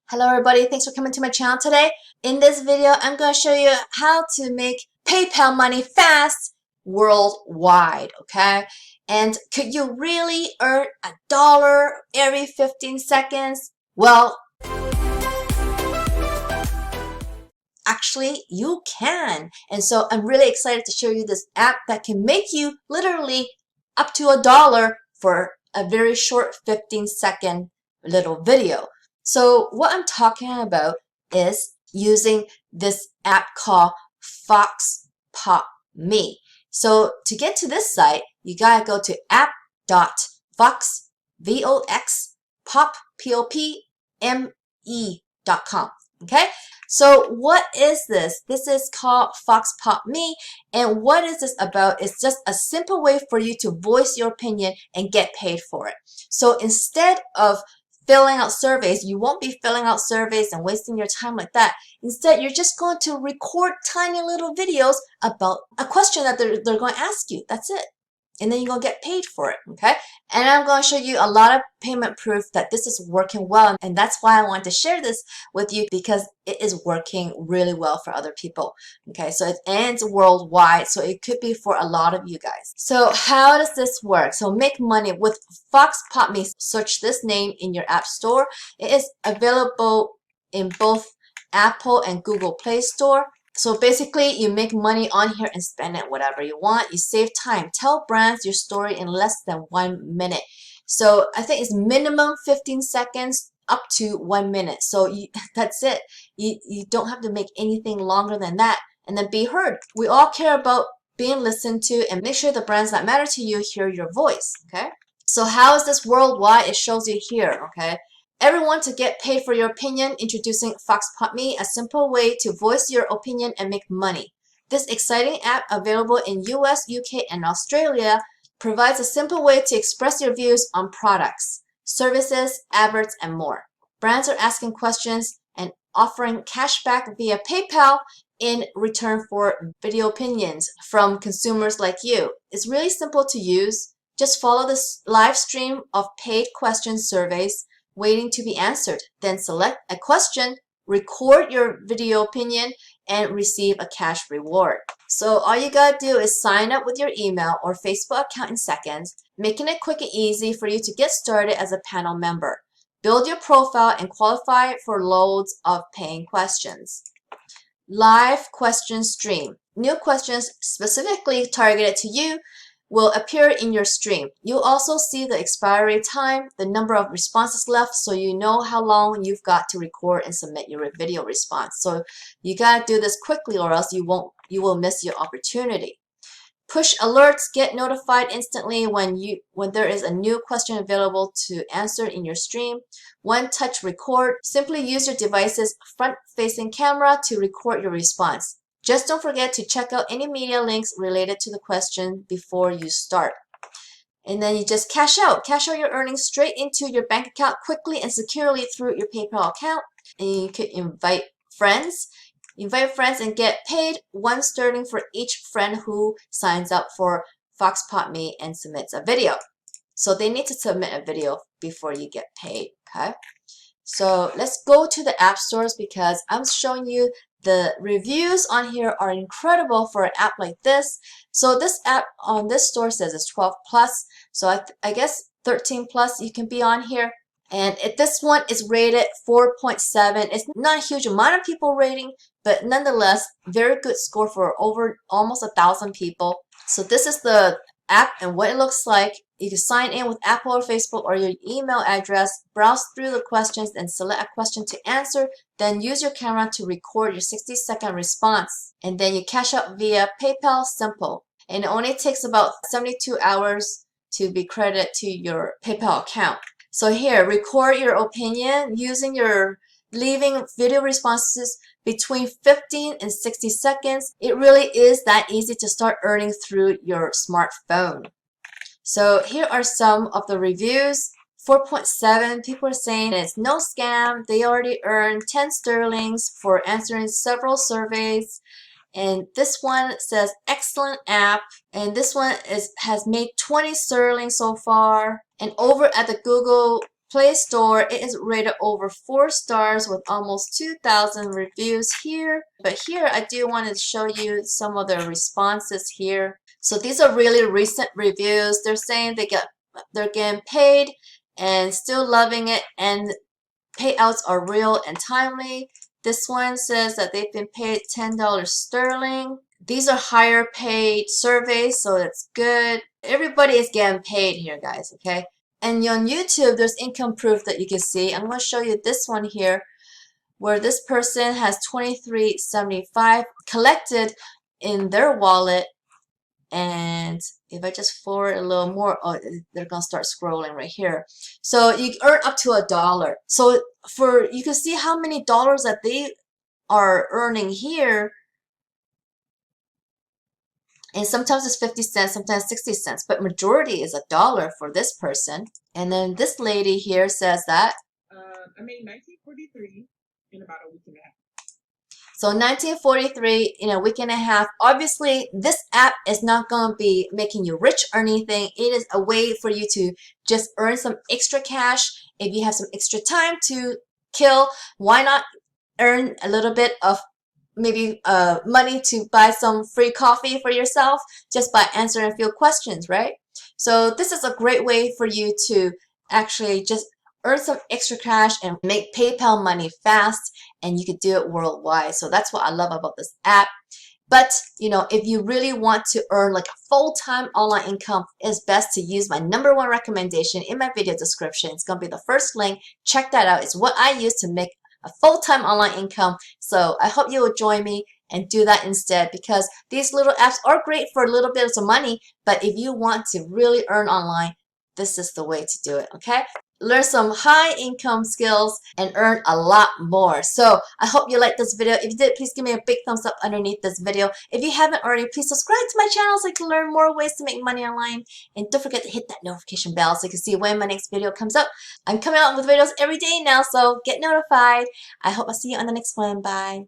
Hello everybody, thanks for coming to my channel today. In this video, I'm going to show you how to make PayPal money fast worldwide, okay? And could you really earn $1 every 15 seconds? Well, actually, you can. And so I'm really excited to show you this app that can make you literally up to $1 for a very short 15-second little video. So what I'm talking about is using this app called FoxpopMe. So to get to this site, you gotta go to app.foxpopme.com. Okay, so what is this? This is called FoxpopMe, and what is this about? It's just a simple way for you to voice your opinion and get paid for it. So instead of filling out surveys, you won't be filling out surveys and wasting your time like that. Instead, you're just going to record tiny little videos about a question that they're going to ask you. That's it. And then you're going to get paid for it, okay? And I'm going to show you a lot of payment proof that this is working well. And that's why I wanted to share this with you, because it is working really well for other people, okay? So it ends worldwide, so it could be for a lot of you guys. So how does this work? So make money with FoxpopMe. Search this name in your app store. It is available in both Apple and Google Play Store. So basically, you make money on here and spend it whatever you want. You save time. Tell brands your story in less than 1 minute. So I think it's minimum 15 seconds up to 1 minute. So that's it. You don't have to make anything longer than that. And then be heard. We all care about being listened to, and make sure the brands that matter to you hear your voice, okay? So how is this worldwide? It shows you here, okay? Everyone to get paid for your opinion. Introducing FoxpopMe, a simple way to voice your opinion and make money. This exciting app, available in US, UK, and Australia, provides a simple way to express your views on products, services, adverts, and more. Brands are asking questions and offering cashback via PayPal in return for video opinions from consumers like you. It's really simple to use. Just follow this live stream of paid question surveys waiting to be answered. Then select a question, record your video opinion, and receive a cash reward. So all you gotta do is sign up with your email or Facebook account in seconds, making it quick and easy for you to get started as a panel member. Build your profile and qualify for loads of paying questions. Live question stream. New questions specifically targeted to you will appear in your stream. You'll also see the expiry time, the number of responses left, so you know how long you've got to record and submit your video response. So you gotta do this quickly, or else you will miss your opportunity. Push alerts. Get notified instantly when there is a new question available to answer in your stream. One touch record. Simply use your device's front-facing camera to record your response. Just don't forget to check out any media links related to the question before you start. And then you just cash out. Cash out your earnings straight into your bank account quickly and securely through your PayPal account. And you could invite friends. Invite friends and get paid $1 sterling for each friend who signs up for FoxpopMe and submits a video. So they need to submit a video before you get paid, okay? So let's go to the app stores, because I'm showing you the reviews on here are incredible for an app like this. So this app on this store says it's 12 plus. So I guess 13 plus you can be on here. And this one is rated 4.7. It's not a huge amount of people rating, but nonetheless, very good score for over almost 1,000 people. So this is the app and what it looks like. You can sign in with Apple or Facebook or your email address, browse through the questions and select a question to answer, then use your camera to record your 60-second response. And then you cash out via PayPal. Simple. And it only takes about 72 hours to be credited to your PayPal account. So here, record your opinion leaving video responses between 15 and 60 seconds. It really is that easy to start earning through your smartphone. So here are some of the reviews. 4.7, people are saying it's no scam. They already earned 10 sterlings for answering several surveys. And this one says excellent app. And this one has made 20 sterling so far. And over at the Google Play Store, it is rated over 4 stars with almost 2,000 reviews here. But here I do want to show you some of the responses here. So these are really recent reviews. They're saying they're getting paid and still loving it, and payouts are real and timely. This one says that they've been paid $10 sterling. These are higher paid surveys, so that's good. Everybody is getting paid here, guys, okay? And on YouTube, there's income proof that you can see. I'm going to show you this one here, where this person has $23.75 collected in their wallet. And if I just forward a little more, oh, they're going to start scrolling right here. So you earn up to $1. So you can see how many dollars that they are earning here. And sometimes it's 50 cents, sometimes 60 cents, but majority is $1 for this person. And then this lady here says that I made 1943 in about a week and a half. So 1943 in a week and a half. Obviously, this app is not going to be making you rich or anything. It is a way for you to just earn some extra cash. If you have some extra time to kill, why not earn a little bit of maybe money to buy some free coffee for yourself just by answering a few questions, right? So this is a great way for you to actually just earn some extra cash and make PayPal money fast, and you could do it worldwide. So that's what I love about this app. But, you know, if you really want to earn like a full-time online income, it's best to use my #1 recommendation in my video description. It's going to be the first link. Check that out. It's what I use to make a full-time online income. So I hope you will join me and do that instead, because these little apps are great for a little bit of money, but if you want to really earn online, this is the way to do it, okay? Learn some high income skills and earn a lot more. So I hope you liked this video. If you did, please give me a big thumbs up underneath this video. If you haven't already, please subscribe to my channel so you can learn more ways to make money online. And don't forget to hit that notification bell so you can see when my next video comes up. I'm coming out with videos every day now, so get notified. I hope I'll see you on the next one. Bye.